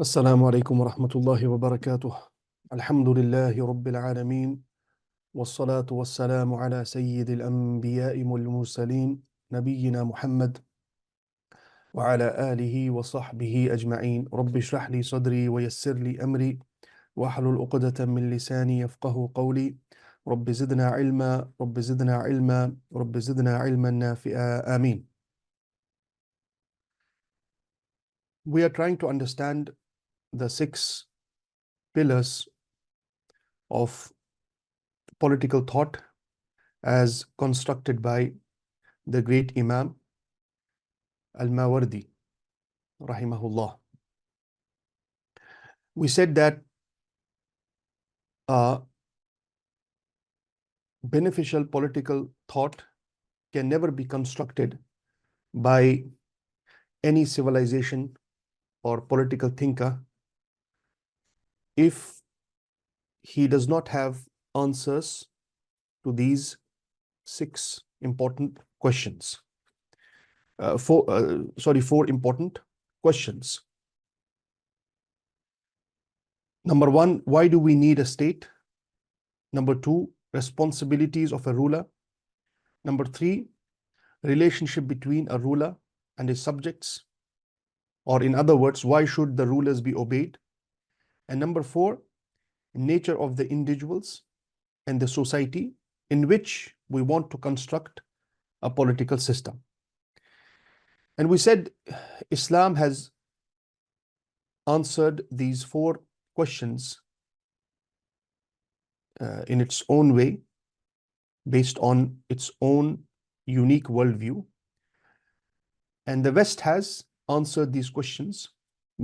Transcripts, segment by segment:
السلام عليكم ورحمة الله وبركاته. الحمد لله رب العالمين، والصلاة والسلام على سيد الأنبياء والمرسلين نبينا محمد وعلى آله وصحبه أجمعين. رب اشرح لي صدري ويسر لي أمري واحلل عقدة من لساني يفقه قولي. رب زدنا علما، رب زدنا علما، رب زدنا علما نافعا. آمين. We are trying to understand the 6 pillars of political thought as constructed by the great Imam al-Wardi, rahimahullah. We said that beneficial political thought can never be constructed by any civilization or political thinker if he does not have answers to these 6 important questions. 4 important questions. Number 1, why do we need a state? Number 2, responsibilities of a ruler. Number 3, relationship between a ruler and his subjects. Or in other words, why should the rulers be obeyed? And number 4, nature of the individuals and the society in which we want to construct a political system. And we said Islam has answered these 4 questions in its own way, based on its own unique worldview. And the West has answered these questions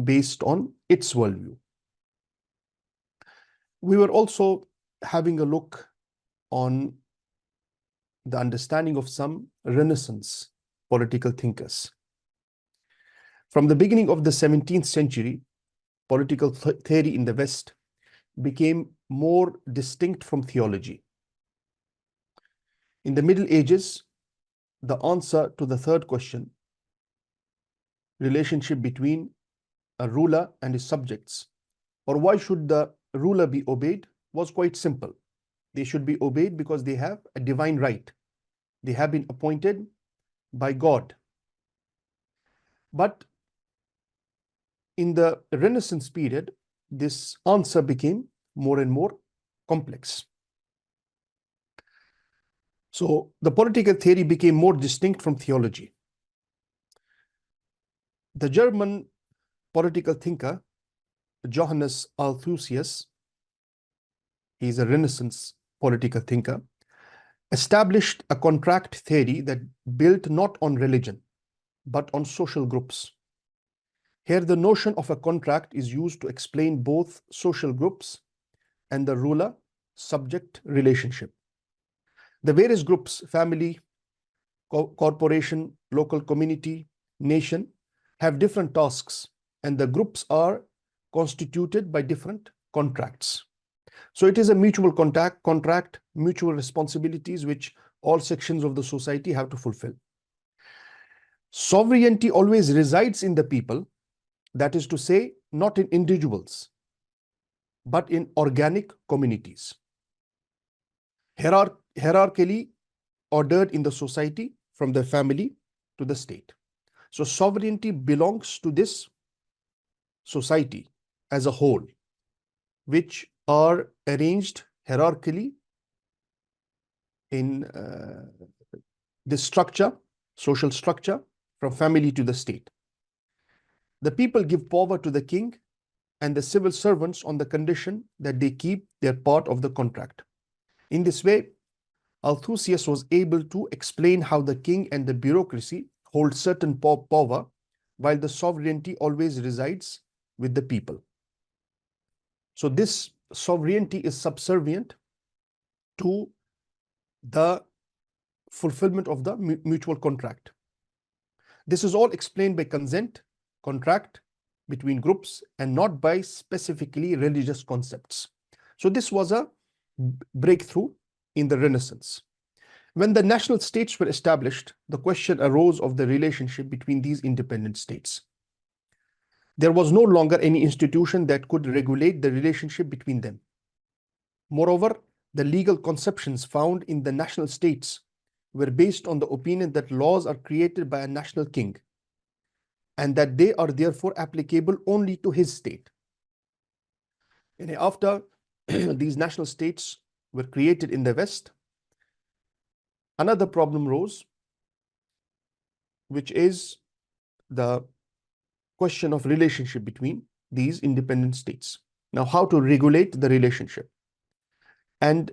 based on its worldview. We were also having a look on the understanding of some Renaissance political thinkers. From the beginning of the 17th century, political theory in the West became more distinct from theology. In the Middle Ages, the answer to the third question, relationship between a ruler and his subjects, or why should the ruler be obeyed, was quite simple. They should be obeyed because they have a divine right. They have been appointed by God. But in the Renaissance period, this answer became more and more complex. So the political theory became more distinct from theology. The German political thinker, Johannes Althusius, he is a Renaissance political thinker, established a contract theory that built not on religion, but on social groups. Here, the notion of a contract is used to explain both social groups and the ruler-subject relationship. The various groups, family, corporation, local community, nation, have different tasks, and the groups are constituted by different contracts. So it is a mutual contract, mutual responsibilities which all sections of the society have to fulfill. Sovereignty always resides in the people, that is to say, not in individuals, but in organic communities, hierarchically ordered in the society from the family to the state. So sovereignty belongs to this society as a whole, which are arranged hierarchically in this structure, social structure, from family to the state. The people give power to the king and the civil servants on the condition that they keep their part of the contract. In this way, Althusius was able to explain how the king and the bureaucracy hold certain power, while the sovereignty always resides with the people. So this sovereignty is subservient to the fulfillment of the mutual contract. This is all explained by consent, contract between groups, and not by specifically religious concepts. So this was a breakthrough in the Renaissance. When the national states were established, the question arose of the relationship between these independent states. there was no longer any institution that could regulate the relationship between them. Moreover, the legal conceptions found in the national states were based on the opinion that laws are created by a national king and that they are therefore applicable only to his state. And after these national states were created in the West, another problem rose, which is the question of relationship between these independent states. Now, how to regulate the relationship? And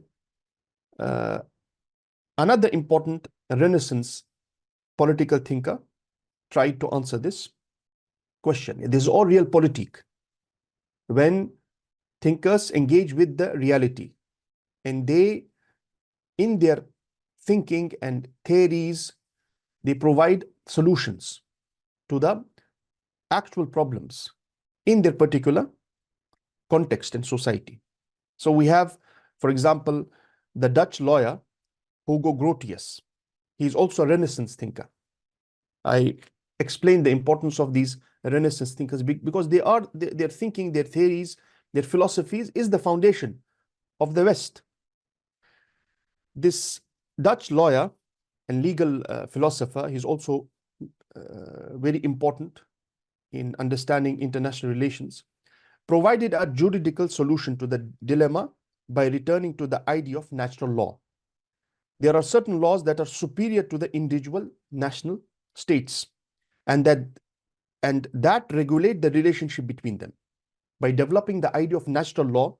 another important Renaissance political thinker tried to answer this question. This is all realpolitik. When thinkers engage with the reality and they, in their thinking and theories, they provide solutions to the actual problems in their particular context and society. So we have, for example, the Dutch lawyer Hugo Grotius. He's also a Renaissance thinker. I explained the importance of these Renaissance thinkers because their thinking, their theories, their philosophies is the foundation of the West. This Dutch lawyer and legal philosopher, he's also very important in understanding international relations, provided a juridical solution to the dilemma by returning to the idea of natural law. There are certain laws that are superior to the individual national states, and that regulate the relationship between them. By developing the idea of natural law,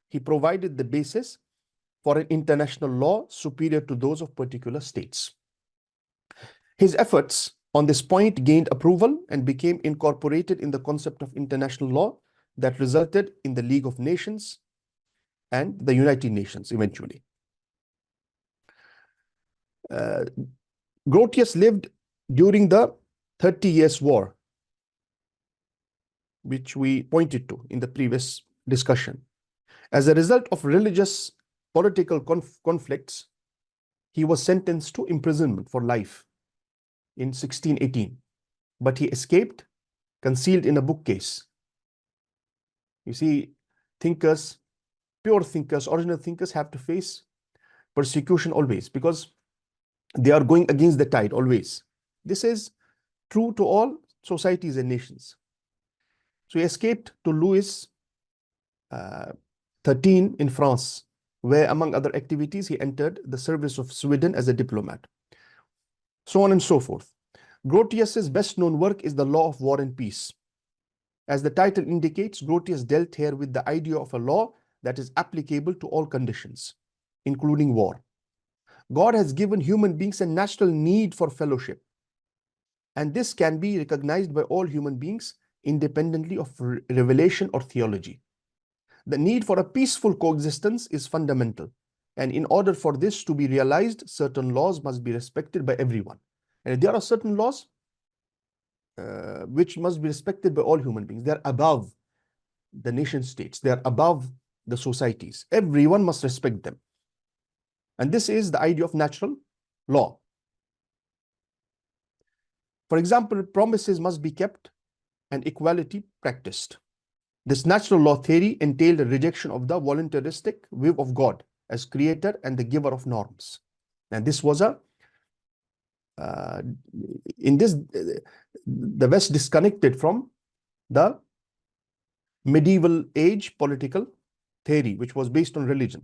he provided the basis for an international law superior to those of particular states. His efforts on this point gained approval and became incorporated in the concept of international law that resulted in the League of Nations and the United Nations eventually. Grotius lived during the 30 Years' War, which we pointed to in the previous discussion. As a result of religious political conflicts, he was sentenced to imprisonment for life in 1618, but he escaped, concealed in a bookcase. You see, thinkers, pure thinkers, original thinkers have to face persecution always because they are going against the tide always. This is true to all societies and nations. So he escaped to Louis XIII in France, where among other activities, he entered the service of Sweden as a diplomat. So on and so forth. Grotius's best known work is The Law of War and Peace. As the title indicates, Grotius dealt here with the idea of a law that is applicable to all conditions, including war. God has given human beings a natural need for fellowship, and this can be recognized by all human beings independently of revelation or theology. The need for a peaceful coexistence is fundamental, and in order for this to be realized, certain laws must be respected by everyone. And there are certain laws which must be respected by all human beings. They're above the nation states. They're above the societies. Everyone must respect them. And this is the idea of natural law. For example, promises must be kept and equality practiced. This natural law theory entailed a rejection of the voluntaristic view of God as creator and the giver of norms. And this was the West disconnected from the medieval age political theory, which was based on religion.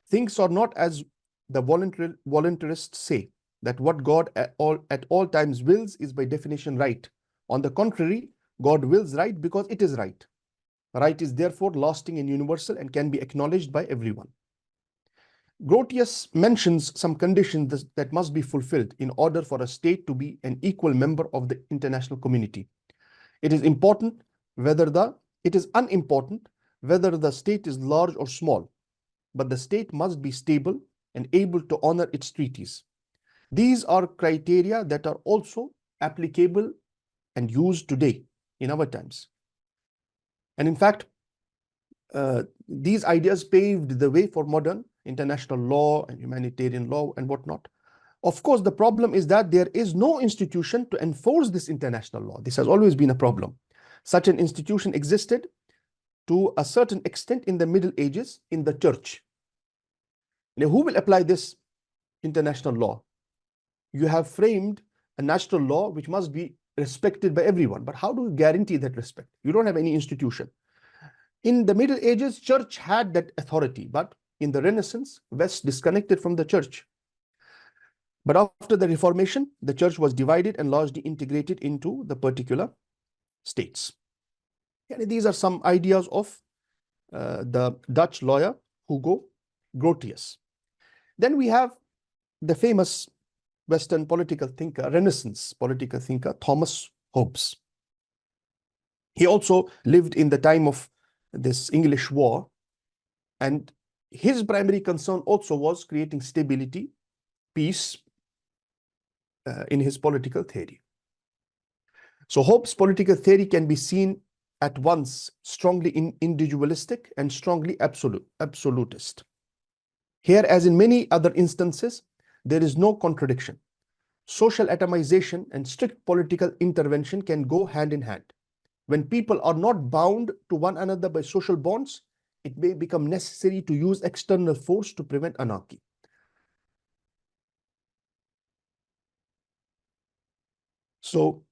Things are not as the voluntarists say, that what God at all times wills is by definition right. On the contrary, God wills right because it is right. Right is therefore lasting and universal and can be acknowledged by everyone. Grotius mentions some conditions that must be fulfilled in order for a state to be an equal member of the international community. It is unimportant whether the state is large or small, but the state must be stable and able to honor its treaties. These are criteria that are also applicable and used today in our times. And in fact, these ideas paved the way for modern international law and humanitarian law and whatnot. Of course, the problem is that there is no institution to enforce this international law. This has always been a problem. Such an institution existed to a certain extent in the Middle Ages in the church. Now, who will apply this international law? You have framed a natural law which must be respected by everyone, but how do you guarantee that respect? You don't have any institution. In the Middle Ages, church had that authority, but in the Renaissance, West disconnected from the church. But after the Reformation, the church was divided and largely integrated into the particular states. And these are some ideas of the Dutch lawyer Hugo Grotius. Then we have the famous Western political thinker, Renaissance political thinker, Thomas Hobbes. He also lived in the time of this English war, and his primary concern also was creating stability, peace in his political theory. So Hobbes' political theory can be seen at once strongly individualistic and strongly absolutist. Here, as in many other instances, there is no contradiction. Social atomization and strict political intervention can go hand in hand. When people are not bound to one another by social bonds, it may become necessary to use external force to prevent anarchy. So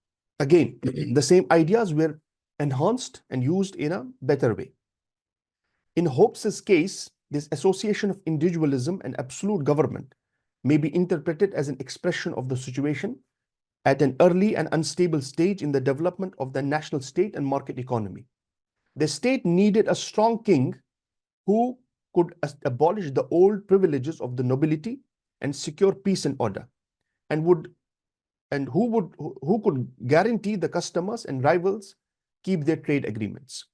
again, the same ideas were enhanced and used in a better way. In Hobbes' case, this association of individualism and absolute government may be interpreted as an expression of the situation at an early and unstable stage in the development of the national state and market economy. The state needed a strong king who could abolish the old privileges of the nobility and secure peace and order, and who could guarantee the customers and rivals keep their trade agreements.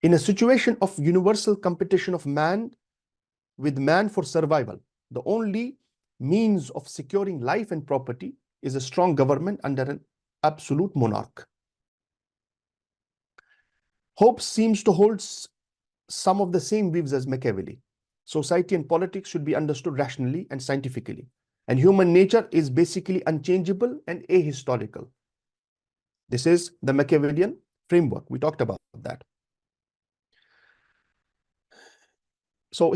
In a situation of universal competition of man with man for survival, the only means of securing life and property is a strong government under an absolute monarch. Hobbes seems to hold some of the same views as Machiavelli. Society and politics should be understood rationally and scientifically, and human nature is basically unchangeable and ahistorical. This is the Machiavellian framework. We talked about that. So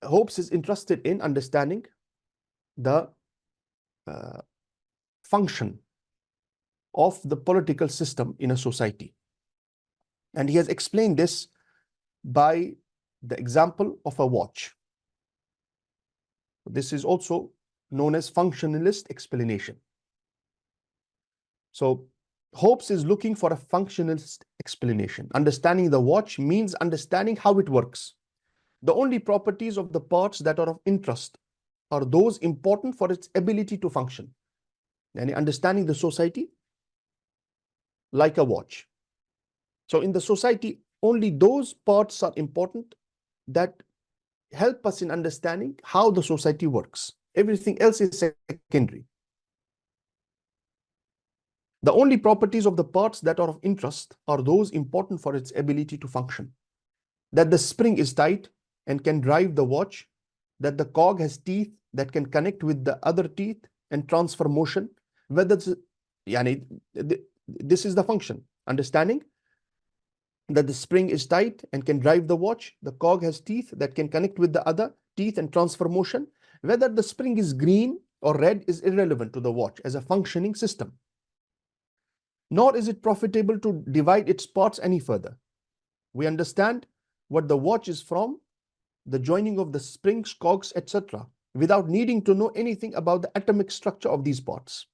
Hobbes is interested in understanding the function of the political system in a society. And he has explained this by the example of a watch. This is also known as functionalist explanation. So Hobbes is looking for a functionalist explanation. Understanding the watch means understanding how it works. The only properties of the parts that are of interest are those important for its ability to function. And understanding the society like a watch. So in the society, only those parts are important that help us in understanding how the society works. Everything else is secondary. The only properties of the parts that are of interest are those important for its ability to function. That the spring is tight and can drive the watch, that the cog has teeth that can connect with the other teeth and transfer motion, whether this is the function. Understanding that the spring is tight and can drive the watch, the cog has teeth that can connect with the other teeth and transfer motion. Whether the spring is green or red is irrelevant to the watch as a functioning system. Nor is it profitable to divide its parts any further. We understand what the watch is from the joining of the springs, cogs, etc., without needing to know anything about the atomic structure of these parts.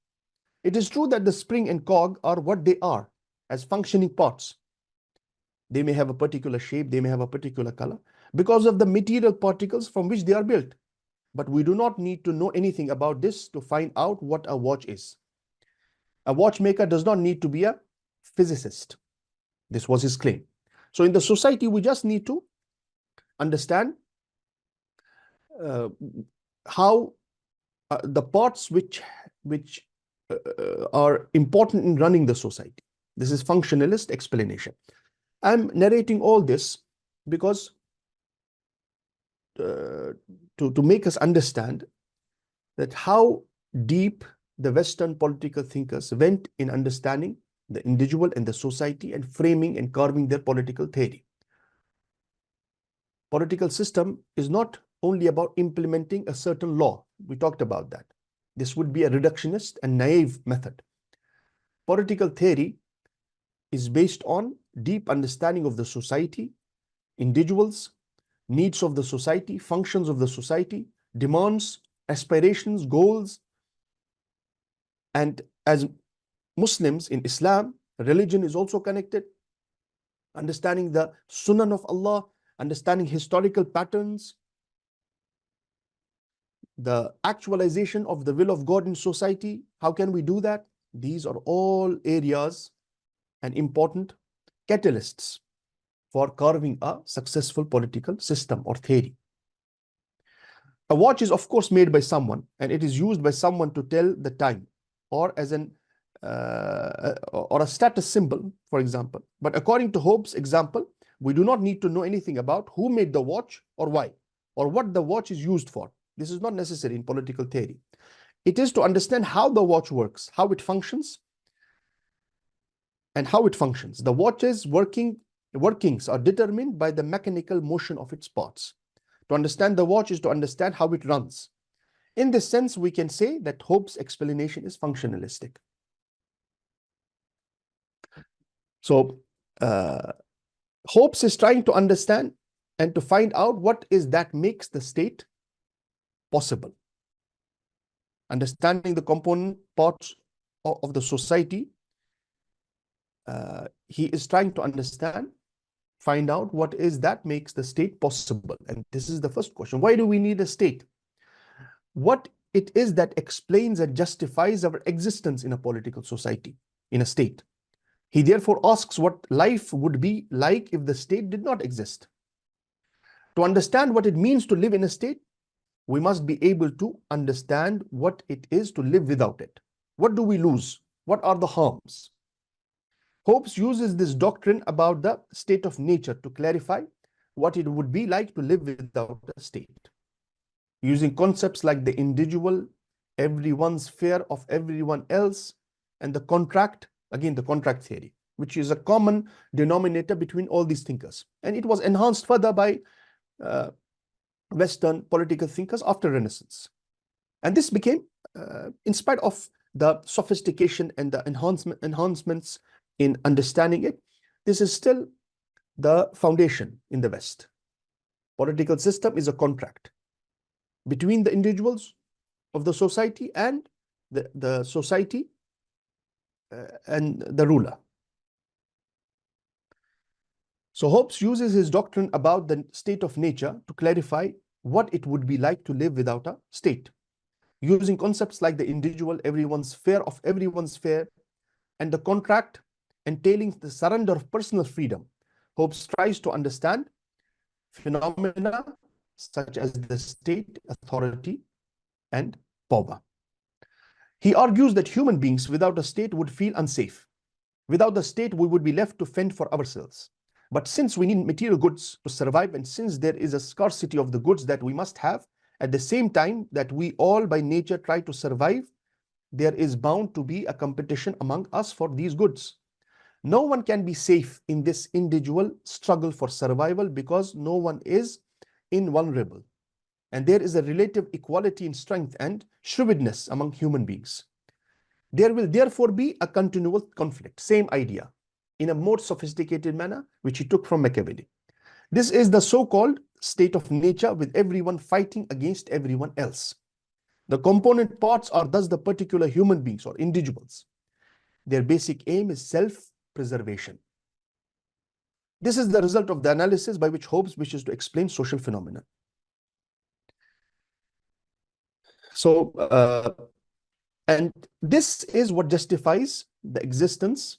It is true that the spring and cog are what they are as functioning parts. They may have a particular shape, they may have a particular color, because of the material particles from which they are built. But we do not need to know anything about this to find out what a watch is. A watchmaker does not need to be a physicist. This was his claim. So in the society, we just need to understand how the parts which are important in running the society. This is functionalist explanation. I'm narrating all this because to make us understand that how deep the Western political thinkers went in understanding the individual and the society, and framing and carving their political theory. Political system is not only about implementing a certain law. We talked about that. This would be a reductionist and naive method. Political theory is based on deep understanding of the society, individuals, needs of the society, functions of the society, demands, aspirations, goals. And as Muslims in Islam, religion is also connected. Understanding the Sunnah of Allah, understanding historical patterns, the actualization of the will of God in society. How can we do that? These are all areas and important catalysts for carving a successful political system or theory. A watch is of course made by someone, and it is used by someone to tell the time, or as an or a status symbol, for example. But according to Hobbes' example, we do not need to know anything about who made the watch or why, or what the watch is used for. This is not necessary in political theory. It is to understand how the watch works, how it functions, and how it functions. The watch's workings are determined by the mechanical motion of its parts. To understand the watch is to understand how it runs. In this sense, we can say that Hobbes' explanation is functionalistic. So, Hobbes is trying to understand and to find out what is that makes the state possible. Understanding the component parts of the society, he is trying to understand, find out what is that makes the state possible. And this is the first question. Why do we need a state? What it is that explains and justifies our existence in a political society, in a state. He therefore asks what life would be like if the state did not exist. To understand what it means to live in a state, we must be able to understand what it is to live without it. What do we lose? What are the harms? Hobbes uses this doctrine about the state of nature to clarify what it would be like to live without a state. Using concepts like the individual, everyone's fear of everyone else, and the contract, again, the contract theory, which is a common denominator between all these thinkers. And it was enhanced further by Western political thinkers after Renaissance. And this became, in spite of the sophistication and the enhancements in understanding it, this is still the foundation in the West. Political system is a contract between the individuals of the society and the society and the ruler. So Hobbes uses his doctrine about the state of nature to clarify what it would be like to live without a state. Using concepts like the individual, everyone's fear of everyone's fear, and the contract entailing the surrender of personal freedom, Hobbes tries to understand phenomena such as the state, authority, and power. He argues that human beings without a state would feel unsafe. Without the state, we would be left to fend for ourselves. But since we need material goods to survive, and since there is a scarcity of the goods that we must have, at the same time that we all by nature try to survive, there is bound to be a competition among us for these goods. No one can be safe in this individual struggle for survival because no one is invulnerable. And there is a relative equality in strength and shrewdness among human beings. There will therefore be a continual conflict, same idea, in a more sophisticated manner, which he took from Machiavelli. This is the so-called state of nature, with everyone fighting against everyone else. The component parts are thus the particular human beings or individuals. Their basic aim is self-preservation. This is the result of the analysis by which Hobbes wishes to explain social phenomena. So, and this is what justifies the existence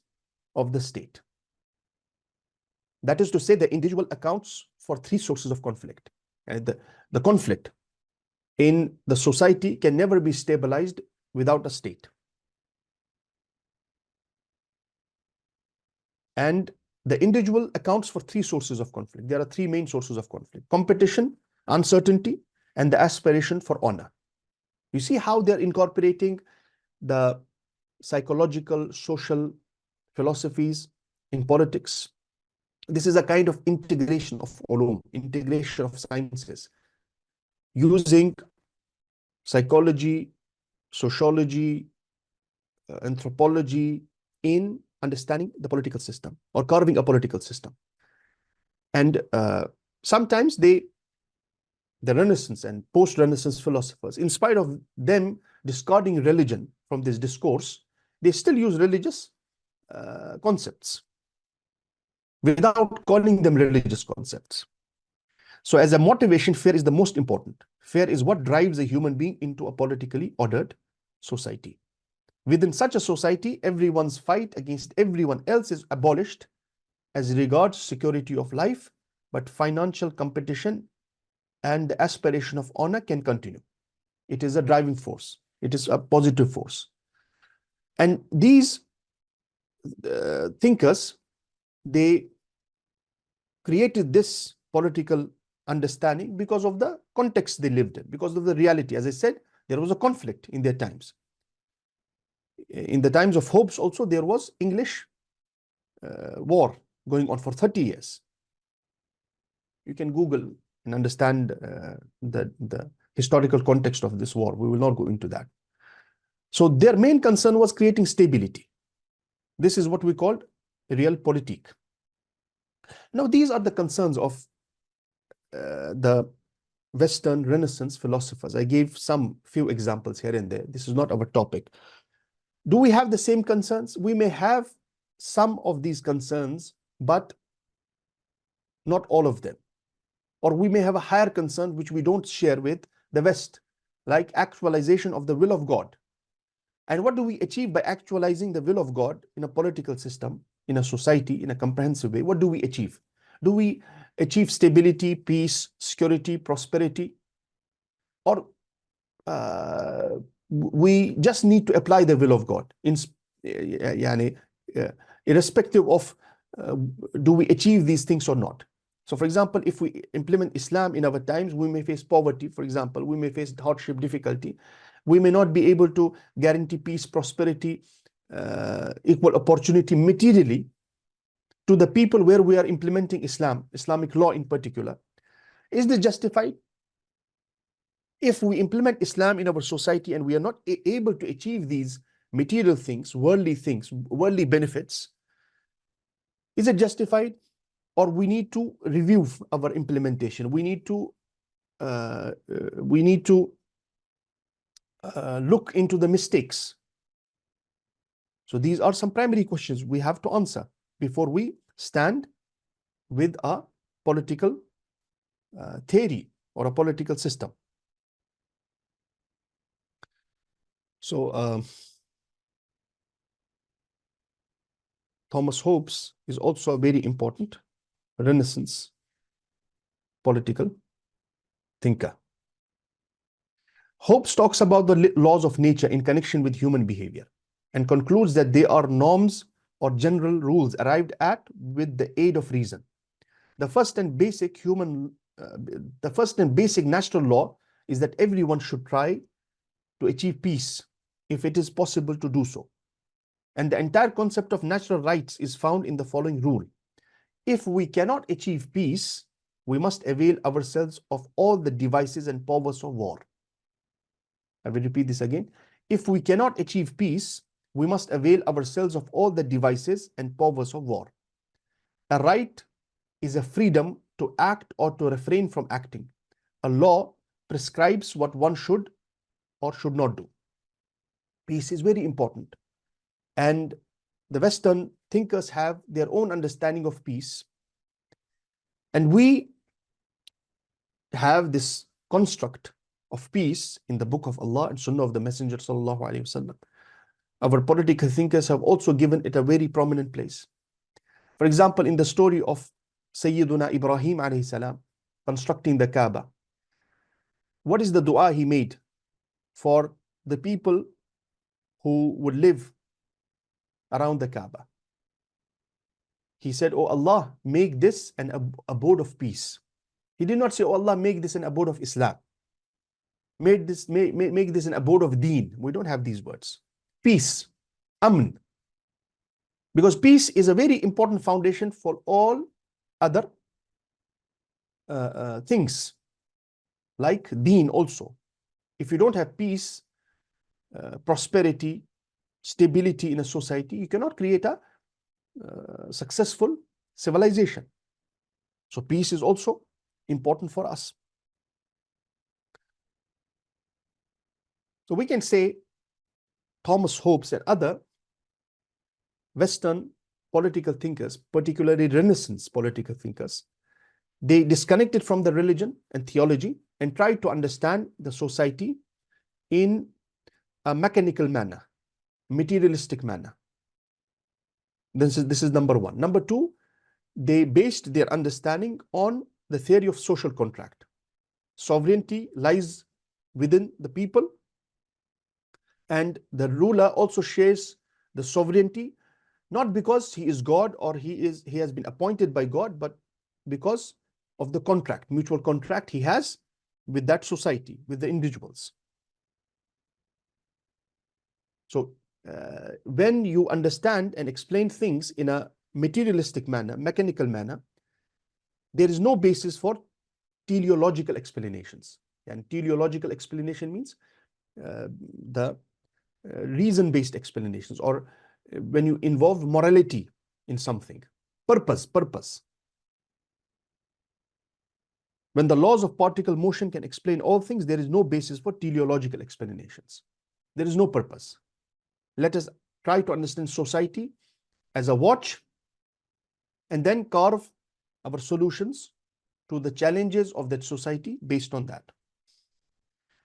of the state. That is to say, the individual accounts for three sources of conflict. And the conflict in the society can never be stabilized without a state. And the individual accounts for three sources of conflict. There are three main sources of conflict: competition, uncertainty, and the aspiration for honor. You see how they're incorporating the psychological, social philosophies, in politics. This is a kind of integration of ulum, integration of sciences, using psychology, sociology, anthropology in understanding the political system or carving a political system. And sometimes the Renaissance and post-Renaissance philosophers, in spite of them discarding religion from this discourse, they still use religious concepts without calling them religious concepts. So as a motivation, fear is the most important. Fear is what drives a human being into a politically ordered society. Within such a society, everyone's fight against everyone else is abolished as regards security of life, but financial competition and the aspiration of honor can continue. It is a driving force. It is a positive force. And these thinkers, they created this political understanding because of the context they lived in, because of the reality. As I said, there was a conflict in their times. In the times of Hobbes also, there was English war going on for 30 years. You can Google and understand the historical context of this war. We will not go into that. So their main concern was creating stability. This is what we called realpolitik. Now, these are the concerns of the Western Renaissance philosophers. I gave some few examples here and there. This is not our topic. Do we have the same concerns? We may have some of these concerns, but not all of them. Or we may have a higher concern which we don't share with the West, like actualization of the will of God. And what do we achieve by actualizing the will of God in a political system, in a society, in a comprehensive way? What do we achieve? Do we achieve stability, peace, security, prosperity? Or we just need to apply the will of God, irrespective of do we achieve these things or not? So, for example, if we implement Islam in our times, we may face poverty, for example, we may face hardship, difficulty. We may not be able to guarantee peace, prosperity, equal opportunity materially to the people where we are implementing Islam, Islamic law in particular. Is this justified? If we implement Islam in our society and we are not able to achieve these material things, worldly benefits, is it justified? Or we need to review our implementation. We need to look into the mistakes. So these are some primary questions we have to answer before we stand with a political theory or a political system. So Thomas Hobbes is also a very important Renaissance political thinker. Hobbes talks about the laws of nature in connection with human behavior and concludes that they are norms or general rules arrived at with the aid of reason. The first and basic natural law is that everyone should try to achieve peace if it is possible to do so. And the entire concept of natural rights is found in the following rule. If we cannot achieve peace, we must avail ourselves of all the devices and powers of war. I will repeat this again. If we cannot achieve peace, we must avail ourselves of all the devices and powers of war. A right is a freedom to act or to refrain from acting. A law prescribes what one should or should not do. Peace is very important. And the Western thinkers have their own understanding of peace. And we have this construct of peace in the book of Allah and Sunnah of the Messenger sallallahu alaihi wasallam. Our political thinkers have also given it a very prominent place. For example, in the story of Sayyiduna Ibrahim alayhi salam constructing the Kaaba, what is the dua he made for the people who would live around the Kaaba? He said, "Oh Allah, make this an abode of peace." He did not say, "Oh Allah, make this an abode of Islam. Make this an abode of Deen." We don't have these words. Peace, amn. Because peace is a very important foundation for all other things, like Deen also. If you don't have peace, prosperity, stability in a society, you cannot create a successful civilization. So peace is also important for us. So we can say Thomas Hobbes and other Western political thinkers, particularly Renaissance political thinkers, they disconnected from the religion and theology and tried to understand the society in a mechanical manner, materialistic manner. This is number one. Number two, they based their understanding on the theory of social contract. Sovereignty lies within the people, and the ruler also shares the sovereignty, not because he is God or he has been appointed by God, but because of the contract, mutual contract he has with that society, with the individuals. So when you understand and explain things in a materialistic manner, mechanical manner, there is no basis for teleological explanations. And teleological explanation means the reason-based explanations, or when you involve morality in something, purpose. When the laws of particle motion can explain all things, there is no basis for teleological explanations. There is no purpose. Let us try to understand society as a watch and then carve our solutions to the challenges of that society based on that.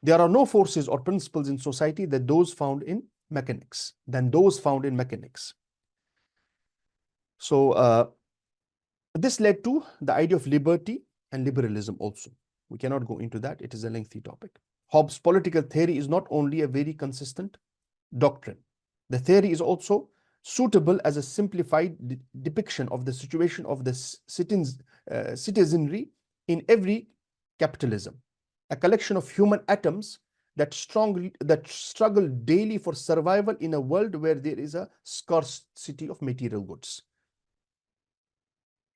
There are no forces or principles in society than those found in mechanics. So this led to the idea of liberty and liberalism also. We cannot go into that. It is a lengthy topic. Hobbes' political theory is not only a very consistent doctrine. The theory is also suitable as a simplified depiction of the situation of the citizenry in every capitalism, a collection of human atoms that struggle daily for survival in a world where there is a scarcity of material goods.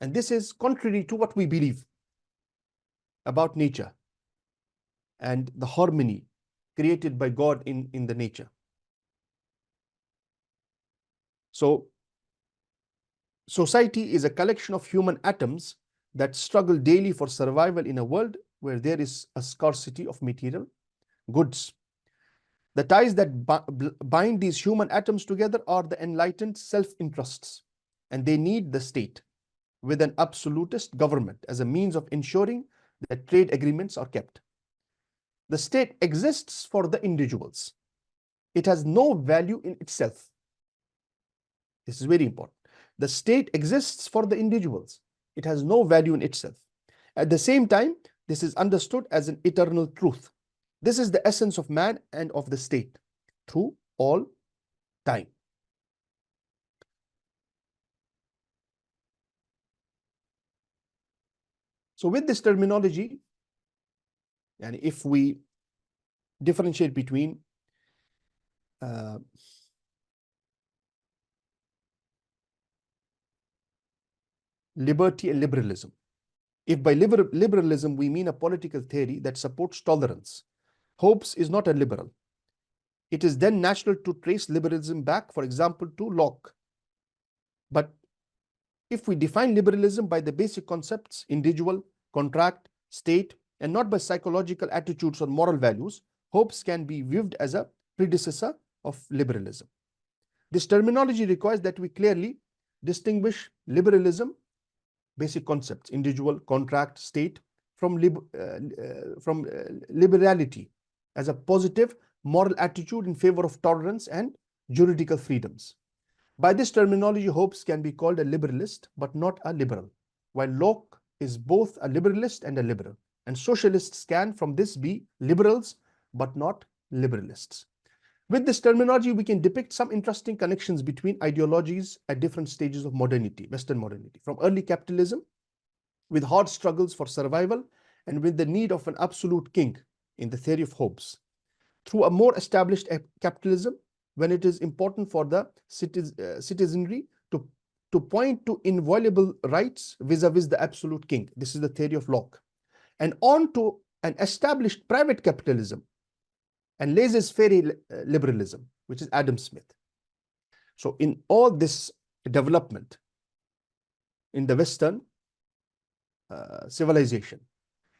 And this is contrary to what we believe about nature and the harmony created by God in the nature. So society is a collection of human atoms that struggle daily for survival in a world where there is a scarcity of material goods. The ties that bind these human atoms together are the enlightened self-interests, and they need the state with an absolutist government as a means of ensuring that trade agreements are kept. The state exists for the individuals. It has no value in itself. This is very important. The state exists for the individuals. It has no value in itself. At the same time, this is understood as an eternal truth. This is the essence of man and of the state through all time. So with this terminology, and if we differentiate between liberty and liberalism. If by liberalism we mean a political theory that supports tolerance, Hobbes is not a liberal. It is then natural to trace liberalism back, for example, to Locke. But if we define liberalism by the basic concepts, individual, contract, state, and not by psychological attitudes or moral values, Hobbes can be viewed as a predecessor of liberalism. This terminology requires that we clearly distinguish liberalism, basic concepts, individual, contract, state, from liberality as a positive moral attitude in favor of tolerance and juridical freedoms. By this terminology, Hobbes can be called a liberalist, but not a liberal, while Locke is both a liberalist and a liberal. And socialists can, from this, be liberals, but not liberalists. With this terminology, we can depict some interesting connections between ideologies at different stages of modernity, Western modernity, from early capitalism, with hard struggles for survival, and with the need of an absolute king in the theory of Hobbes, through a more established capitalism, when it is important for the citizenry to to point to inviolable rights vis-a-vis the absolute king. This is the theory of Locke. And on to an established private capitalism and laissez-faire liberalism, which is Adam Smith. So in all this development in the Western civilization,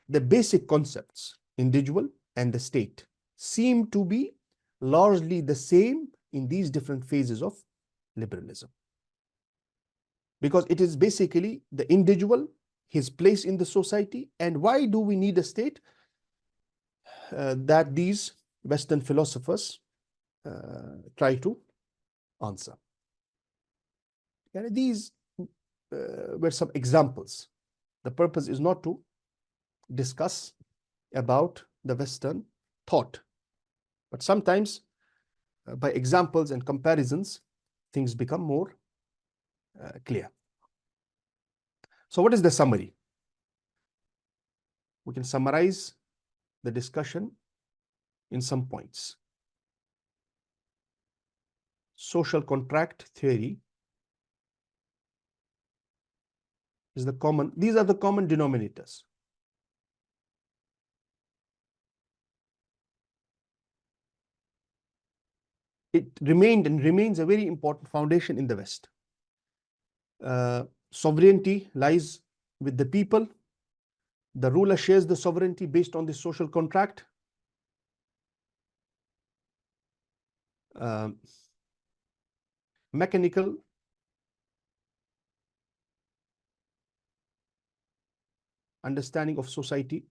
the basic concepts, individual and the state, seem to be largely the same in these different phases of liberalism. Because it is basically the individual, his place in the society, and why do we need a state that these Western philosophers try to answer. And these were some examples. The purpose is not to discuss about the Western thought, but sometimes by examples and comparisons, things become more clear. So what is the summary? We can summarize the discussion in some points. Social contract theory is these are the common denominators. It remained and remains a very important foundation in the West. Sovereignty lies with the people. The ruler shares the sovereignty based on the social contract. Mechanical understanding of society.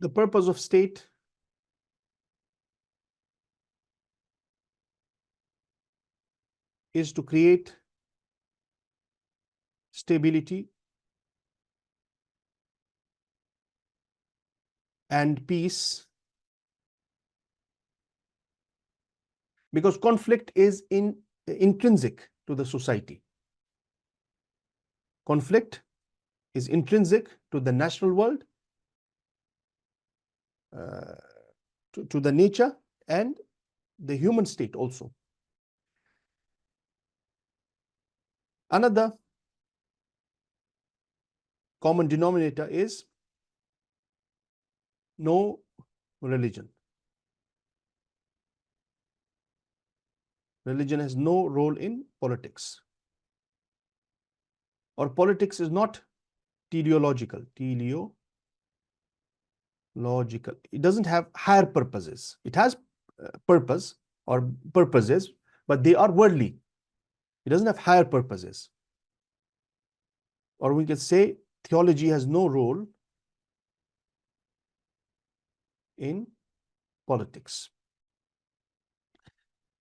The purpose of state is to create stability and peace, because conflict is intrinsic to the society. Conflict is intrinsic to the natural world, to the nature and the human state also. Another common denominator is no religion. Religion has no role in politics. Or politics is not teleological. Teleological. It doesn't have higher purposes. It has purpose or purposes, but they are worldly. It doesn't have higher purposes. Or we can say theology has no role in politics.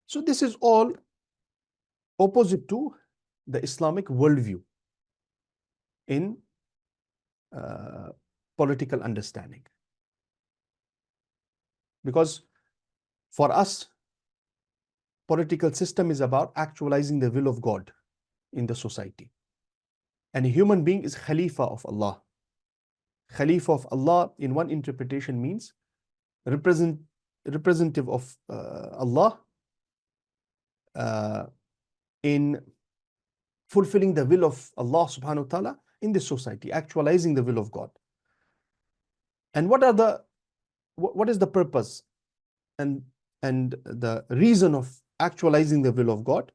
So this is all opposite to the Islamic worldview in political understanding. Because for us, political system is about actualizing the will of God in the society. And a human being is Khalifa of Allah. Khalifa of Allah in one interpretation means representative of Allah in fulfilling the will of Allah subhanahu wa ta'ala in this society, actualizing the will of God. And what is the purpose and the reason of actualizing the will of God?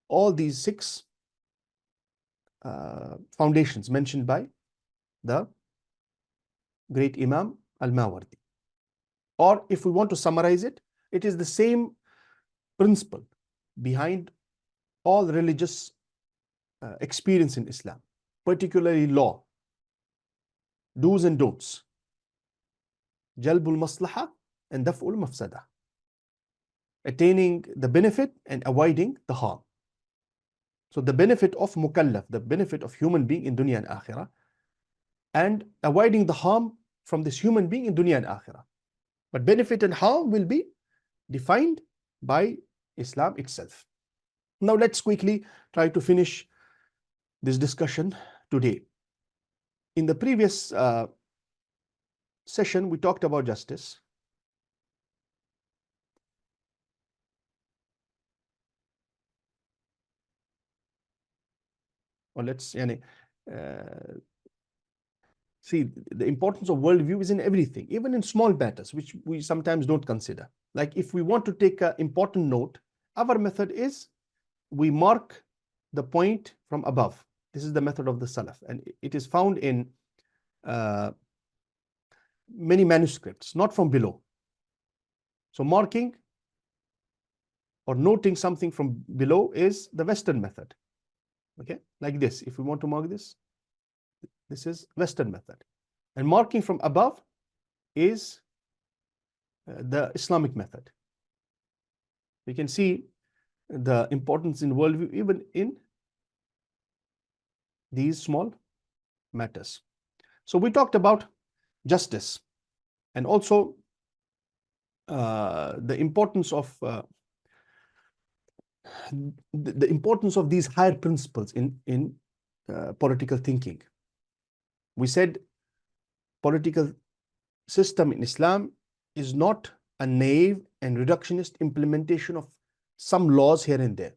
All these 6 foundations mentioned by the great Imam al-Mawardi. Or if we want to summarize it, it is the same principle behind all religious experience in Islam, particularly law, do's and don'ts, jalbul maslaha and daf'ul mafsada, attaining the benefit and avoiding the harm. So the benefit of mukallaf, the benefit of human being in dunya and akhirah, and avoiding the harm from this human being in dunya and akhirah. But benefit and harm will be defined by Islam itself. Now let's quickly try to finish this discussion today. In the previous session, we talked about justice. Or let's see, the importance of worldview is in everything, even in small matters, which we sometimes don't consider. Like if we want to take an important note, our method is we mark the point from above. This is the method of the Salaf, and it is found in many manuscripts, not from below. So marking or noting something from below is the Western method. Okay, like this. If we want to mark this, this is Western method. And marking from above is the Islamic method. You can see the importance in worldview even in these small matters. So we talked about justice and also the importance of these higher principles in political thinking. We said political system in Islam is not a naive and reductionist implementation of some laws here and there.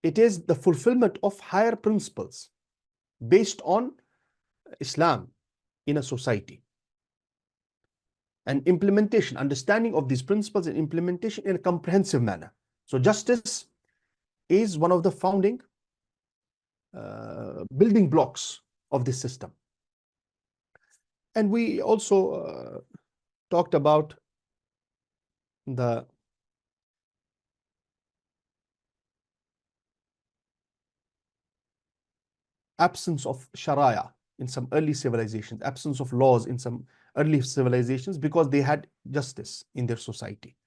It is the fulfillment of higher principles based on Islam in a society. And implementation, understanding of these principles and implementation in a comprehensive manner. So justice is one of the founding building blocks of this system. And we also talked about the absence of sharia in some early civilizations, absence of laws in some early civilizations because they had justice in their society.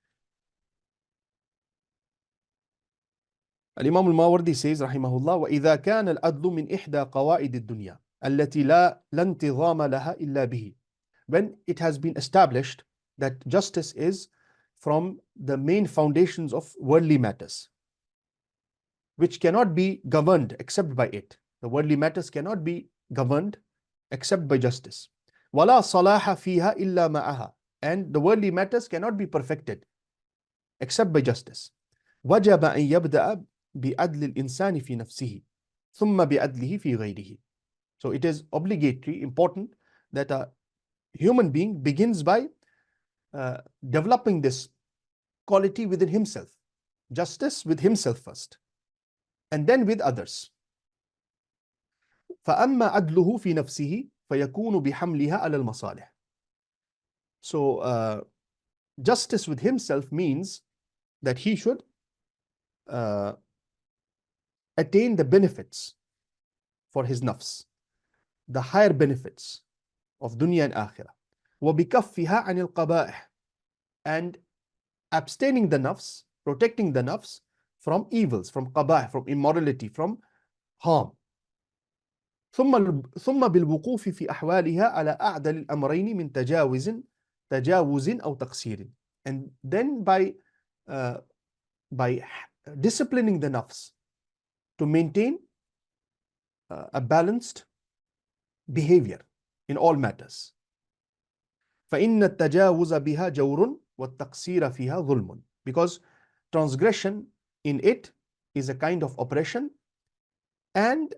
Al-Imam al-Mawardi says, rahimahullah, وَإِذَا كَانَ الْعَدْلُ مِنْ إِحْدَى قَوَائِدِ الدُّنْيَا الَّتِي لَا انْتِظَامَ لَهَا إِلَّا بِهِ. When it has been established that justice is from the main foundations of worldly matters, which cannot be governed except by it. The worldly matters cannot be governed except by justice. وَلَا صَلَاحَ فِيهَا إِلَّا مَعَهَا. And the worldly matters cannot be perfected except by justice. وَجَبَ أَن يَبْدَأَ بِعَدْلِ الْإِنسَانِ فِي نَفْسِهِ ثُمَّ بِعَدْلِهِ فِي غَيْرِهِ. So it is obligatory, important, that a human being begins by developing this quality within himself. Justice with himself first, and then with others. فَأَمَّا عَدْلُهُ فِي نَفْسِهِ فَيَكُونُ بِحَمْلِهَا عَلَى الْمَصَالِحِ. So justice with himself means that he should attain the benefits for his nafs, the higher benefits of dunya and akhirah. وَبِكَفِّهَا عَنِ الْقَبَائِحِ. And abstaining the nafs, protecting the nafs from evils, from qaba'ih, from immorality, from harm. ثم بالوقوف في أحوالها على أعدل الأمرين من تجاوز أو تقصير. And then by disciplining the nafs to maintain a balanced behavior in all matters. فإن التجاوز بها جور والتقصير فيها ظلم. Because transgression in it is a kind of oppression, and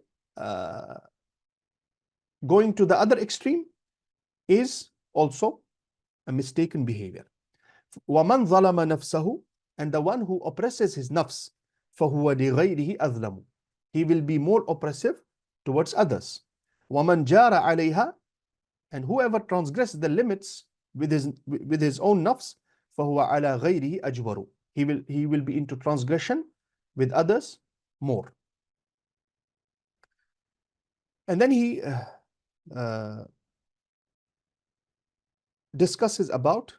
going to the other extreme is also a mistaken behavior. وَمَنْ ظَلَمَ نَفْسَهُ. And the one who oppresses his nafs, فَهُوَ لِغَيْرِهِ أَظْلَمُ. He will be more oppressive towards others. وَمَنْ جَارَ عَلَيْهَا. And whoever transgresses the limits with his own nafs, فَهُوَ عَلَى غَيْرِهِ أَجْبَرُ. He will be into transgression with others more. And then he discusses about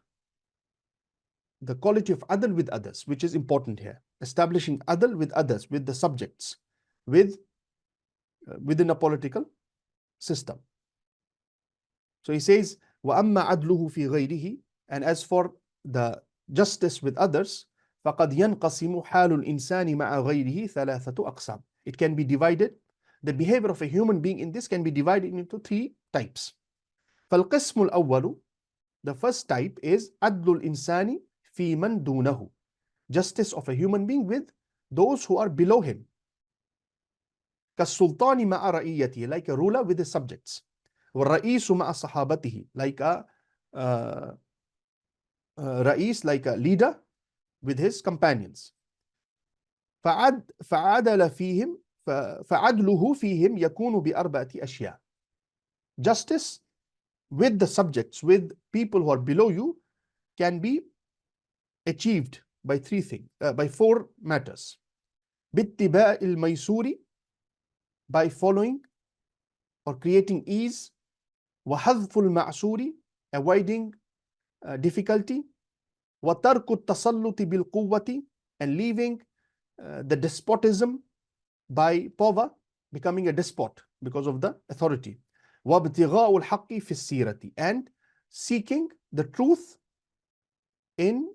the quality of adl with others, which is important here. Establishing adl with others, with the subjects, within a political system. So he says, وَأَمَّا عَدْلُهُ فِي غَيْرِهِ. And as for the justice with others, فَقَدْ يَنْقَسِمُ حَالُ الْإِنسَانِ مَعَ غَيْرِهِ ثَلَاثَةُ أَقْسَامٍ. It can be divided. the behavior of a human being in this can be divided into three types. فالقسم الأول, the first type is عدل الإنسان في من دونه, justice of a human being with those who are below him. كالسلطان مع رعيته, like a ruler with his subjects. والرئيس مع صحابته, like a رئيس, like a leader with his companions. فعدل فيهم فعدله فيهم يكون بأربعة أشياء. Justice with the subjects, with people who are below you, can be achieved by by four matters. باتباع الميسور, by following or creating ease. وحذف المعسور, avoiding difficulty. وترك التسلط بالقوة, and leaving the despotism by power, becoming a despot because of the authority. وابتغاء الحق في السيرة, and seeking the truth in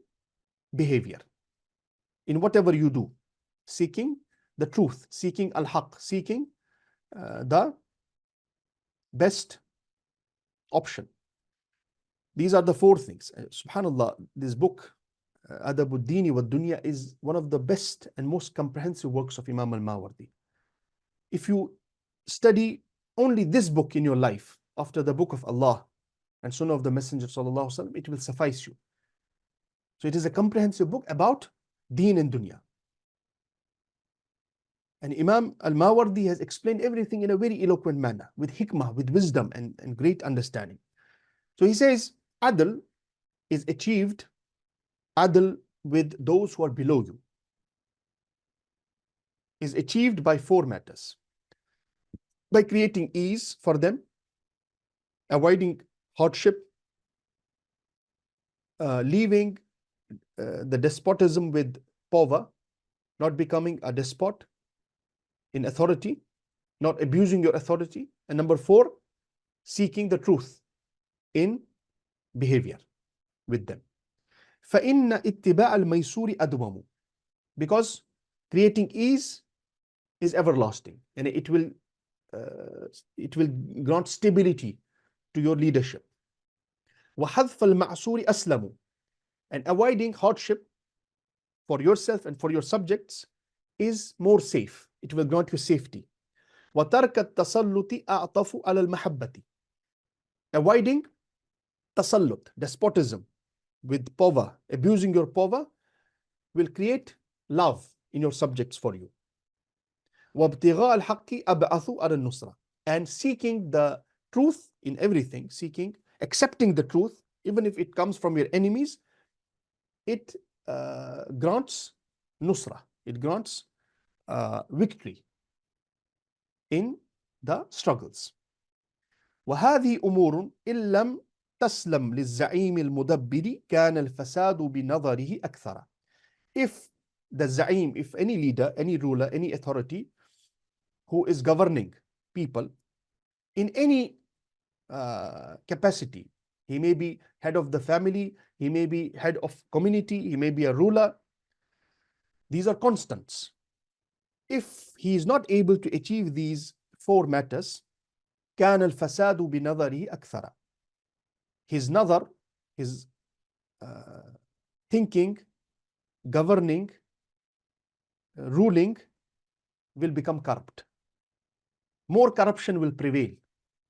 behavior, in whatever you do, seeking the truth, seeking al-haq, seeking the best option. These are the four things. Subhanallah, this book, Adab Deen wa Dunya, is one of the best and most comprehensive works of Imam al-Mawardi. If you study only this book in your life, after the book of Allah and Sunnah of the Messenger sallallahu alaihi wasallam, it will suffice you. So it is a comprehensive book about Deen and Dunya. And Imam al-Mawardi has explained everything in a very eloquent manner, with hikmah, with wisdom and great understanding. So he says, Adl is achieved, Adl with those who are below you, is achieved by four matters. By creating ease for them, avoiding hardship, leaving the despotism with power, not becoming a despot in authority, not abusing your authority. And number four, seeking the truth in behavior with them. فَإِنَّ اتِّبَاعَ الْمَيْسُورِ أَدْوَمُ, because creating ease is everlasting, and it will grant stability to your leadership. وَحَذْفَ الْمَعْسُورِ أَسْلَمُ, and avoiding hardship for yourself and for your subjects is more safe. It will grant you safety. وَتَرْكَ التَّسَلُّطِ أَعْطَفُ عَلَى الْمَحَبَّةِ, avoiding tasallut, despotism with power, abusing your power, will create love in your subjects for you. وَابْتِغَاءَ الْحَقِّ أَبْعَثُ عَلَى النُّصْرَةِ, and seeking the truth in everything, accepting the truth, even if it comes from your enemies, it grants nusra, it grants victory in the struggles. وهذه أمور إن لم تسلم للزعيم المدبر كان الفساد بنظره أكثر. If the zaim, if any leader, any ruler, any authority who is governing people in any capacity, he may be head of the family, he may be head of community, he may be a ruler, these are constants. If he is not able to achieve these four matters, كان الفساد بنظره أكثر. His nazar, his thinking, governing, ruling will become corrupt. More corruption will prevail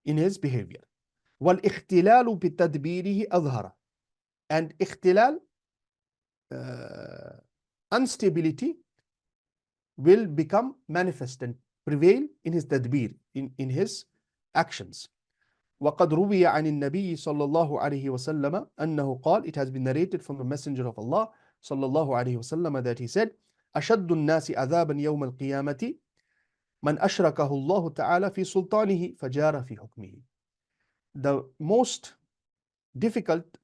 in his behavior. والاختلال بتدبيره أظهر. And اختلال, instability, will become manifest and prevail in his tadbir, in his actions. وقد روي عن النبي صلى الله عليه وسلم أنه قال, it has been narrated from the Messenger of Allah صلى الله عليه وسلم that he said, أشد الناس عذابا يوم القيامة من أشركه الله تعالى في سلطانه فجار في حكمه. The most difficult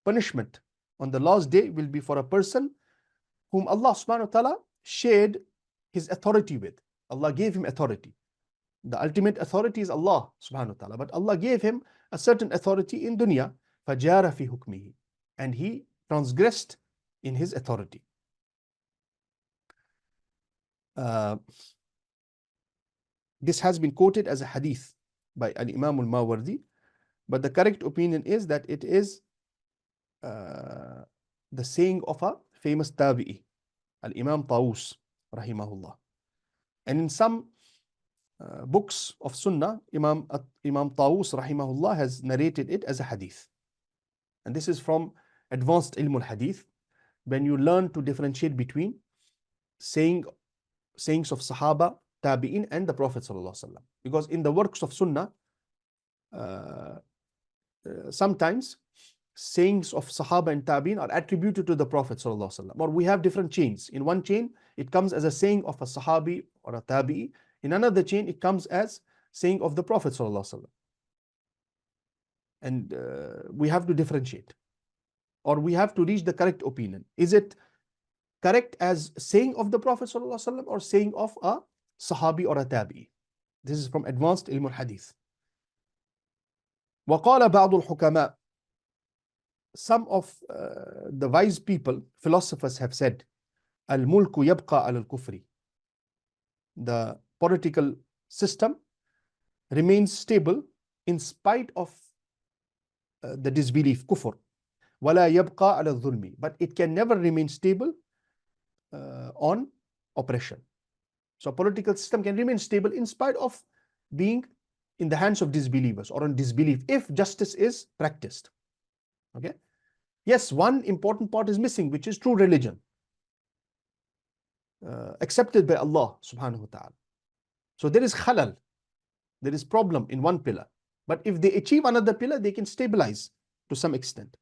punishment on the last day will be for a person whom Allah subhanahu wa ta'ala shared his authority with. Allah gave him authority. The ultimate authority is Allah subhanahu wa ta'ala, but Allah gave him a certain authority in dunya, فَجَارَ فِي حُكْمِهِ, and he transgressed in his authority. This has been quoted as a hadith by al-Imam al-Mawardi, but the correct opinion is that it is the saying of a famous tabi'i, al-Imam Tawus, rahimahullah. And in some books of Sunnah, Imam Tawus, rahimahullah, has narrated it as a hadith. And this is from advanced ilm al-hadith, when you learn to differentiate between sayings of Sahaba, Tabi'in, and the Prophet sallallahu alaihi wasallam. Because in the works of Sunnah, sometimes sayings of Sahaba and Tabi'in are attributed to the Prophet sallallahu alaihi wasallam. Or we have different chains. In one chain, it comes as a saying of a Sahabi or a Tabi'i. In another chain, it comes as saying of the Prophet sallallahu alaihi wasallam. And we have to differentiate, or we have to reach the correct opinion. Is it correct as saying of the Prophet sallallahu alaihi wasallam or saying of a Sahabi or a Tabi'i? This is from advanced ilm al-hadith. وَقَالَ بَعْضُ الْحُكَمَاء. Some of the wise people, philosophers, have said, الْمُلْكُ يَبْقَى عَلَى الْكُفْرِ. The political system remains stable in spite of the disbelief, kufr. وَلَا يَبْقَى عَلَى الظُّلْمِ. But it can never remain stable on oppression. So a political system can remain stable in spite of being in the hands of disbelievers or on disbelief, if justice is practiced. Okay. Yes, one important part is missing, which is true religion, accepted by Allah subhanahu wa ta'ala. So there is khalal, there is problem in one pillar. But if they achieve another pillar, they can stabilize to some extent.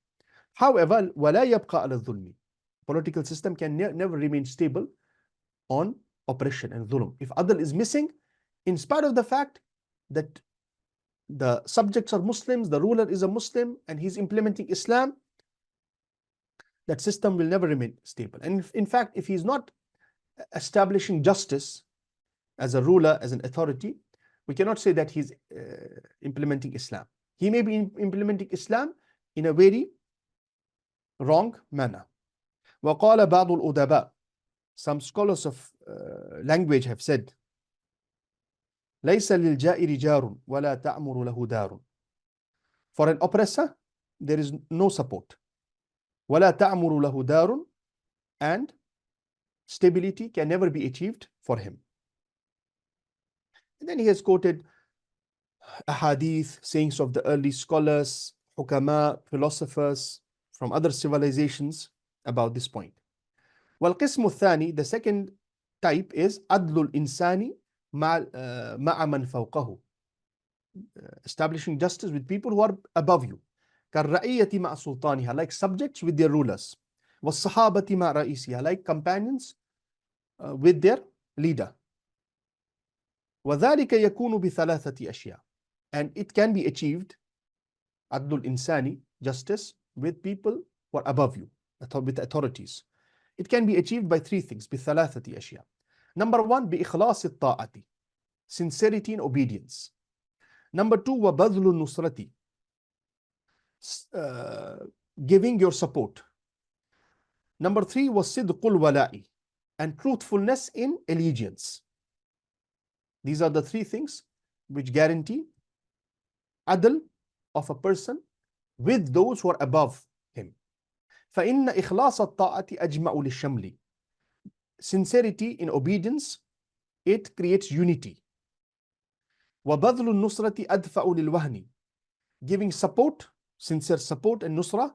However, وَلَا يَبْقَى عَلَى الظُّلْمِ. Political system can never remain stable on oppression and dhulm. If adl is missing, in spite of the fact that the subjects are Muslims, the ruler is a Muslim, and he's implementing Islam, that system will never remain stable. And in fact, if he's not establishing justice as a ruler, as an authority, we cannot say that he's implementing Islam. He may be implementing Islam in a very wrong manner. وَقَالَ بَعْضُ الْأُدَبَاء. Some scholars of language have said, لَيْسَ لِلْجَائِرِ جَارٌ وَلَا تَعْمُرُ لَهُ دَارٌ. For an oppressor, there is no support. وَلَا تَعْمُرُ لَهُ دَارٌ. And stability can never be achieved for him. And then he has quoted ahadith, sayings of the early scholars, hukama, philosophers from other civilizations about this point. وَالْقِسْمُ الثَّانِي. The second type is عَدْلُ الْإِنسَانِ مَعَ مَنْ فَوْقَهُ. Establishing justice with people who are above you. كَالرَّعِيَّةِ مَعَ سُلْطَانِهَا. Like subjects with their rulers. وَالصَّحَابَةِ مَعَ رَئِيسِهَا. Like companions with their leader. وَذَلِكَ يَكُونُ بِثَلَاثَةِ أَشْيَاء. And it can be achieved, عَدْلُ الْإِنسَانِ, justice with people who are above you, with authorities. It can be achieved by three things, بِثَلَاثَةِ أَشْيَاء. Number one, بِإِخْلَاصِ الطَّاعَةِ. Sincerity and obedience. Number two, وَبَذْلُ النُّصْرَةِ. Giving your support. Number three was صِدْقُ الْوَلَاءِ. And truthfulness in allegiance. These are the three things which guarantee adl of a person with those who are above him. فَإِنَّ إِخْلَاصَ الطَّاعَةِ أَجْمَعُ لِلشَّمْلِ. Sincerity in obedience, it creates unity. وَبَذْلُ النُّصْرَةِ أَدْفَعُ لِلْوَهْنِ. Giving support, sincere support and nusra,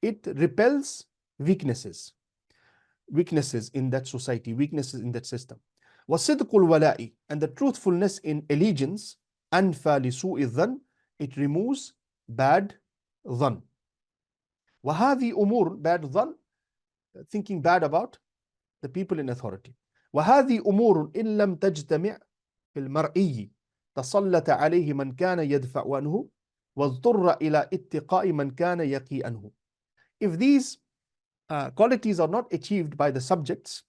it repels weaknesses in that society, weaknesses in that system. وَصِدْقُ الْوَلَاءِ. And the truthfulness in allegiance, أَنْفَى لِسُوءِ الظَّنِّ. It removes bad dhan. وَهَذِي أُمُورٌ. Bad dhan, thinking bad about the people in authority. وَهَذِي أُمُورٌ إِن لَمْ تَجْتَمِعْ فِي الْمَرْئِيِّ تَسَلَّطَ عَلَيْهِ مَنْ كَانَ يَدْفَعُ عَنْهُ وَاضْطُرَّ إِلَى اتِّقَاءِ مَنْ كَانَ يَقِي عَنْهُ. If these qualities are not achieved by the subjects,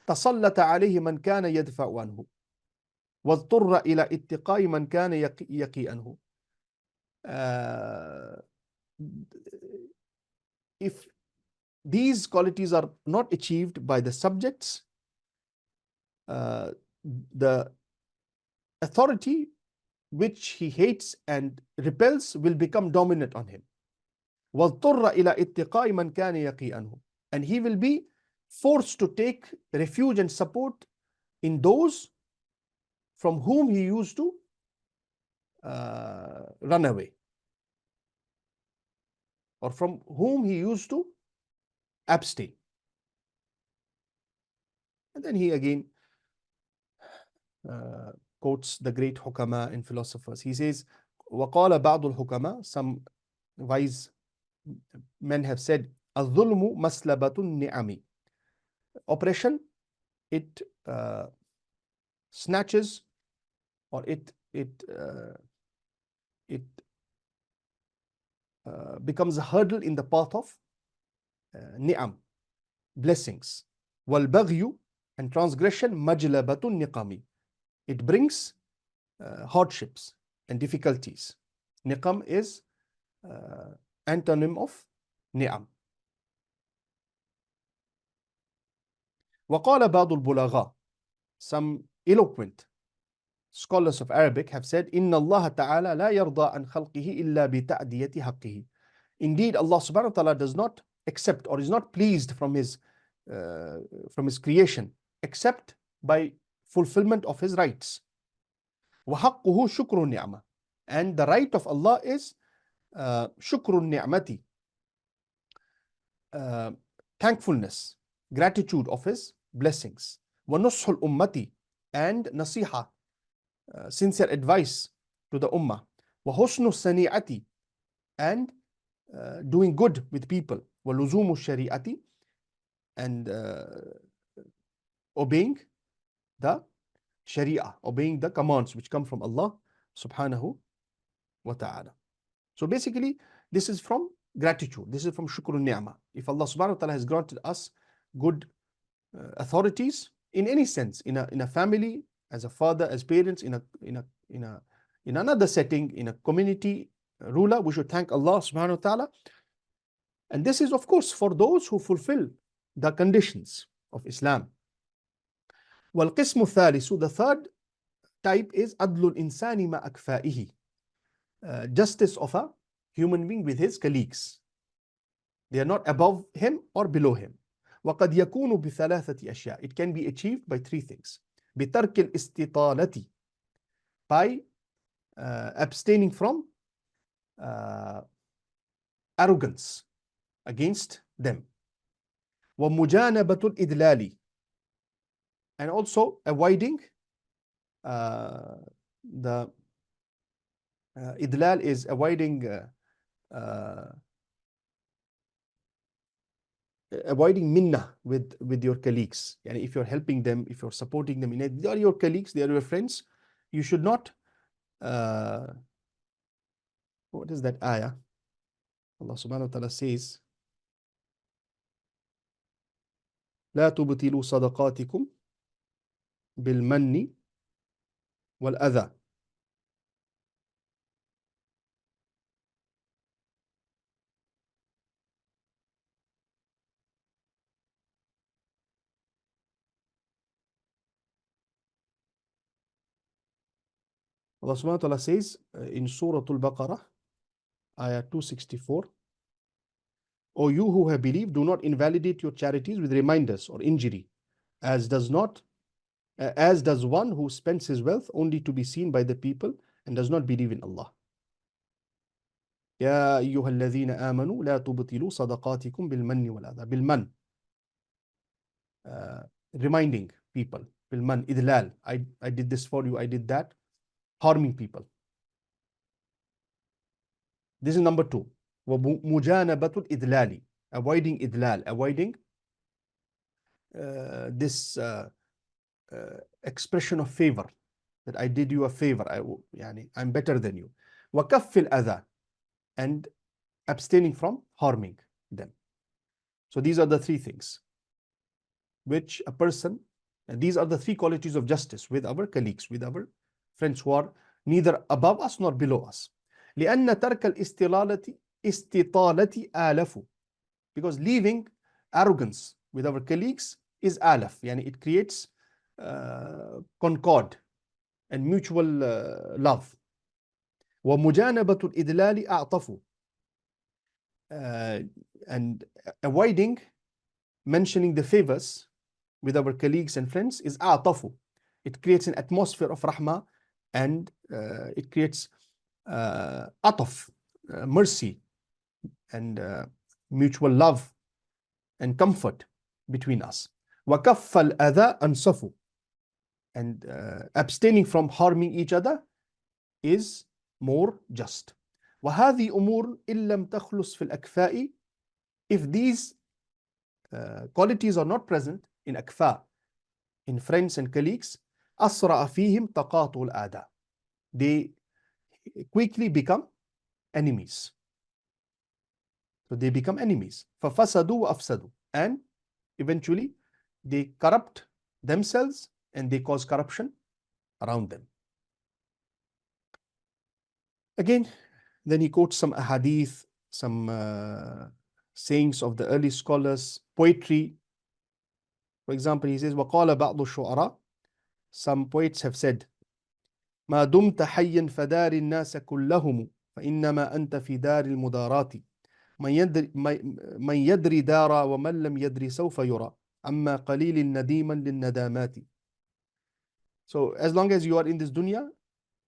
تَسَلَّطَ عَلَيْهِ مَنْ كَانَ يَدْفَعُ عَنْهُ وَاضْطُرَّ إِلَى اتِّقَاءِ مَنْ كَانَ يَقِي عَنْهُ. If these qualities are not achieved by the subjects, the authority which he hates and repels will become dominant on him. وَاضْطُرَّ إِلَى اتِّقَاءِ مَنْ كَانَ يَقِيئًا. And he will be forced to take refuge and support in those from whom he used to run away, or from whom he used to abstain. And then he again quotes the great hukama and philosophers. He says, وَقَالَ بَعْضُ الْحُكَمَا, some wise men have said, الظُّلْمُ مَسْلَبَةُ النِّعَمِ. Oppression, it snatches, or it becomes a hurdle in the path of ni'am, blessings. وَالْبَغْيُ, and transgression, مَجْلَبَةُ النِّقَمِ. It brings hardships and difficulties. Niqam is antonym of ni'am. وَقَالَ بَعْضُ الْبُلَغَاءِ, some eloquent scholars of Arabic have said, إِنَّ اللَّهَ تَعَالَى لَا يَرْضَى عَنْ خَلْقِهِ إِلَّا بِتَعْدِيَةِ حَقِّهِ. Indeed, Allah subhanahu wa ta'ala does not accept or is not pleased from his creation except by fulfillment of his rights. وَحَقُّهُ شُكْرُ النِّعْمَةِ. And the right of Allah is شُكْرُ النِّعْمَةِ, thankfulness, gratitude of his blessings. وَنُصْحُ الْأُمَّةِ, and nasiha, sincere advice to the ummah. وَحُسْنُ السَّنِيعَةِ, and doing good with people. وَلُزُومُ الشَّرِيعَةِ, and obeying the sharia, obeying the commands which come from Allah subhanahu wa ta'ala. So basically, this is from gratitude. This is from shukrun ni'mah. If Allah subhanahu wa ta'ala has granted us good authorities in any sense, in a family, as a father, as parents, in another setting, in a community ruler, we should thank Allah subhanahu wa ta'ala. And this is, of course, for those who fulfill the conditions of Islam. وَالْقِسْمُ الثَّالِثُ, the third type is عَدْلُ الْإِنسَانِ مَا أَكْفَائِهِ, justice of a human being with his colleagues. They are not above him or below him. وَقَدْ يَكُونُ بِثَلَاثَةِ أَشْيَاء. It can be achieved by three things. بِتَرْكِ الْإِسْتِطَالَةِ, by abstaining from arrogance against them. وَمُجَانَبَةُ الْإِدْلَالِ, and also avoiding the idlal is avoiding minnah with your colleagues. And if you're helping them, if you're supporting them, they are your colleagues, they are your friends, you should not what is that ayah? Allah subhanahu wa ta'ala says, لا تبطلوا صدقاتكم بالمن والأذى. Allah subhanahu wa ta'ala says in Surah Al-Baqarah, ayah 264, O you who have believed, do not invalidate your charities with reminders or injury, as does one who spends his wealth only to be seen by the people and does not believe in Allah. يا أيها الذين آمنوا لا تبطلوا صدقاتكم بالمن والأذى. بالمن, reminding people. بالمن, idlal, I did this for you, I did that. Harming people. This is number two. وَمُجَانَبَةُ الْإِدْلَالِ, avoiding idlal, avoiding this expression of favor, that I did you a favor, I'm better than you. وَكَفِّ الْأَذَى, and abstaining from harming them. So these are the three things which a person, and these are the three qualities of justice with our colleagues, with our friends who are neither above us nor below us. لأن ترك الاستطالة آلف, because leaving arrogance with our colleagues is alaf, it creates concord and mutual love. ومجانبة الإدلال أعطف. And avoiding mentioning the favors with our colleagues and friends is أعطف. It creates an atmosphere of rahmah, and it creates ataf, mercy, and mutual love and comfort between us. وَكَفَّ الْأَذَى أَنْصَفُ. And abstaining from harming each other is more just. وَهَذِي أُمُورٌ إِن لَمْ تَخْلُصْ فِي الْأَكْفَاءِ. If these qualities are not present in akfa, in friends and colleagues, أَسْرَعَ فِيهِمْ تَقَاطُعُ الْأَعْدَاءِ. They quickly become enemies. So they become enemies. فَفَسَدُوا وَأَفْسَدُوا. And eventually they corrupt themselves and they cause corruption around them. Again, then he quotes some ahadith, some sayings of the early scholars, poetry. For example, he says, وَقَالَ بَعْضُ الشُّعَرَاءِ. Some poets have said, مَا دُمْتَ حَيًّا فَدَارِ النَّاسَ كُلَّهُمْ فَإِنَّمَا أَنْتَ فِي دَارِ الْمُدَارَاتِ من يدري دارا ومن لم يدري سوف يرى أما قليل نديما للندامات. So as long as you are in this dunya,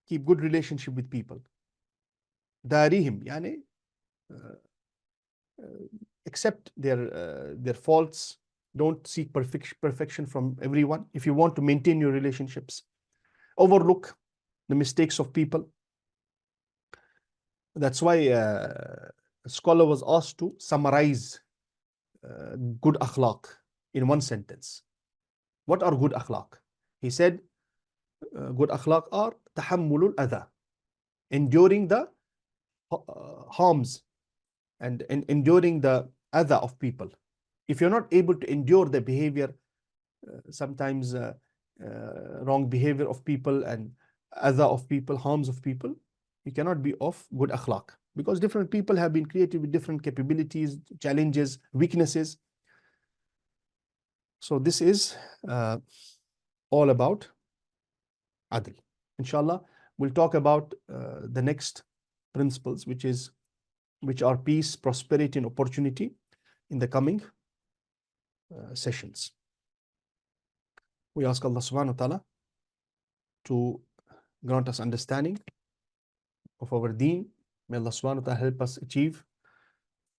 keep good relationship with people. دارهم يعني accept their faults. Don't seek perfection from everyone. If you want to maintain your relationships, overlook the mistakes of people. That's why a scholar was asked to summarize good akhlaq in one sentence. What are good akhlaq? He said, good akhlaq are tahammulul adha, enduring the harms and enduring the adha of people. If you're not able to endure the behavior, sometimes wrong behavior of people and adha of people, harms of people, you cannot be of good akhlaq, because different people have been created with different capabilities, challenges, weaknesses. So this is all about adl. Inshallah, we'll talk about the next principles, which are peace, prosperity, and opportunity in the coming sessions. We ask Allah subhanahu wa ta'ala to grant us understanding of our deen. May Allah subhanahu wa ta'ala help us achieve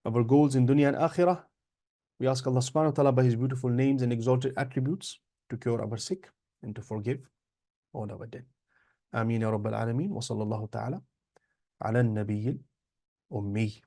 our goals in dunya and akhirah. We ask Allah subhanahu wa ta'ala by His beautiful names and exalted attributes to cure our sick and to forgive all our dead. Ameen ya Rabbal Alameen. Wa sallallahu ta'ala ala nabiyil ummi.